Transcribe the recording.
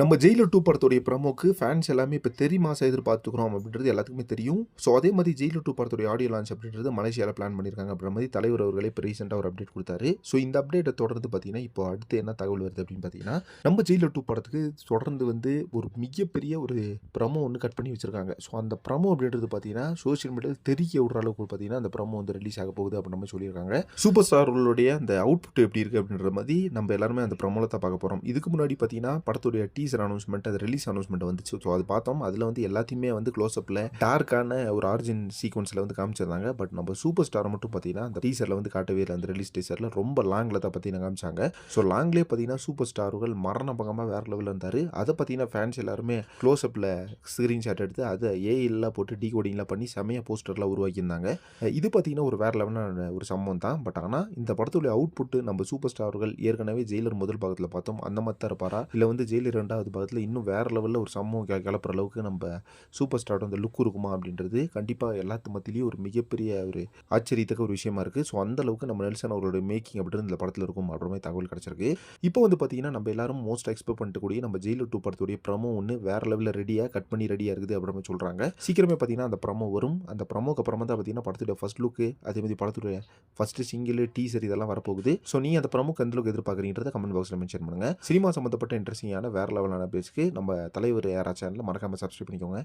நம்ம ஜெயிலர் 2 படத்துடைய ப்ரமோக்கு ஃபேன்ஸ் எல்லாமே இப்ப தெறி மாசா எதிர்பார்த்துக்கிறோம் அப்படின்றது எல்லாத்துக்குமே தெரியும். ஸோ அதே மாரி ஜெயிலர் 2 படத்துடைய ஆடியோ லான்ச் அப்படின்றது மலேசியால பிளான் பண்ணியிருக்காங்க அப்படின்ற மாரி தலைவர் அவர்களே இப்ப ரீசென்ட்டா ஒரு அப்டேட் குடுத்தாரு. ஸோ இந்த அப்டேட்ட தொடர்ந்து பார்த்தீங்கன்னா, இப்போ அடுத்து என்ன தகவல் வருது அப்படின்னு பார்த்தீங்கன்னா, நம்ம ஜெயிலர் 2 படத்துக்கு தொடர்ந்து வந்து ஒரு மிகப்பெரிய ஒரு ப்ரமோ ஒண்ணு கட் பண்ணி வச்சிருக்காங்க. ஸோ அந்த ப்ரமோ அப்படின்றது பார்த்தீங்கன்னா, சோசியல் மீடியால தெறிக்க விடுற அளவுக்கு பார்த்தீங்கன்னா, அந்த ப்ரமோ வந்து ரிலீஸ் ஆக போகுது அப்படின்ற மாரி சொல்லியிருக்காங்க. சூப்பர் ஸ்டார்களுடைய அந்த அவுட்புட் எப்படி இருக்கு அப்படின்ற மாரி நம்ம எல்லாருமே அந்த ப்ரமோல தான் பார்க்க போறோம். இதுக்கு முன்னாடி பார்த்தீங்கன்னா, படத்துடைய டீசர் அனௌன்ஸ்மென்ட் அது ரிலீஸ் அனௌன்ஸ்மென்ட் வந்துச்சு. ஸோ அது பார்த்தோம். அதில வந்து எல்லாத்தையுமே வந்து க்ளோஸ் அப்ல டார்க்கான ஒரு ஆரிஜின் சீக்வென்ஸ்ல வந்து காமிச்சிருந்தாங்க. பட் நம்ம சூப்பர் ஸ்டார மட்டும் பார்த்தீங்கன்னா, அந்த டீசர்ல வந்து காட்டவே இல்ல. அந்த ரிலீஸ் டீசர்ல ரொம்ப லாங்ல தான் பார்த்தீங்கன்னா காமிச்சாங்க. ஸோ லாங்லயே பார்த்தீங்கன்னா, சூப்பர் ஸ்டார்கள் மரணபங்கமா வேற லெவல்ல இருந்தாரு. அத பார்த்தீங்கன்னா ஃபேன்ஸ் எல்லாருமே க்ளோஸ் அப்ல ஸ்கிரீன் ஷாட் எடுத்து அத ஏஐலாம் போட்டு டீகோடிங்லாம் பண்ணி செமையா போஸ்டர்லாம் உருவாக்கியிருந்தாங்க. இது பார்த்தீங்கன்னா ஒரு வேற லெவலான ஒரு சம்பவம் தான். பட் ஆனா இந்த படத்துடைய அவுட்புட் நம்ம சூப்பர் ஸ்டார்கள் ஏற்கனவே ஜெயிலர் முதல் பாகத்தில பார்த்தோம். அந்த மாரி தான் இருப்பாரா? இல்ல வந்து ஜெயிலர் 2வது பாகத்தில இன்னும் வேற லெவல்ல ஒரு சம்பவம் கிளப்புற அளவுக்கு நம்ம சூப்பர் ஸ்டாரோட அந்த லுக் இருக்குமா அப்படின்றது கண்டிப்பா எல்லாத்து மத்தியிலயும் ஒரு மிகப்பெரிய ஒரு ஆச்சரியத்தக்க ஒரு விஷயமா இருக்கு. ஸோ அந்த அளவுக்கு நம்ம நெல்சன் அவர்களுடைய மேக்கிங் அப்படின்றது இந்த படத்துல இருக்கும் அப்படின்ற மாதிரி தகவல் கிடைச்சிருக்கு. இப்போ வந்து பார்த்தீங்கன்னா, நம்ம எல்லாரும் மோஸ்ட் எக்ஸ்பெக்ட் பண்ணிட்டு கூடிய நம்ம ஜெயிலர் 2 படத்துடைய ப்ரமோ ஒண்ணு வேற லெவல்ல ரெடியா கட் பண்ணி ரெடியா இருக்குது அப்படின்ற மாதிரி சொல்றாங்க. சீக்கிரமே பார்த்தீங்கன்னா அந்த ப்ரமோ வரும். அந்த ப்ரமோக்கு அப்புறமா தான் பார்த்தீங்கன்னா படத்துடைய ஃபர்ஸ்ட் லுக் அதே மாதிரி படத்துடைய ஃபர்ஸ்ட் சிங்கிள், டீசர் இதெல்லாம் வரப்போகுது. ஸோ நீ அந்த ப்ரமோக்கு எந்த அளவுக்கு எதிர்பார்க்குறீங்கன்றத கமெண்ட் பாக்ஸ்ல மென்ஷன் பண்ணுங்க. சினிமா சம்பந்தப்பட்ட இன்ட்ரெஸ்டிங்கான வேற லெவலான பேஜ்க்கு நம்ம தலைவர் யாரா சேனலை மறக்காம சப்ஸ்கிரைப் பண்ணிக்கோங்க.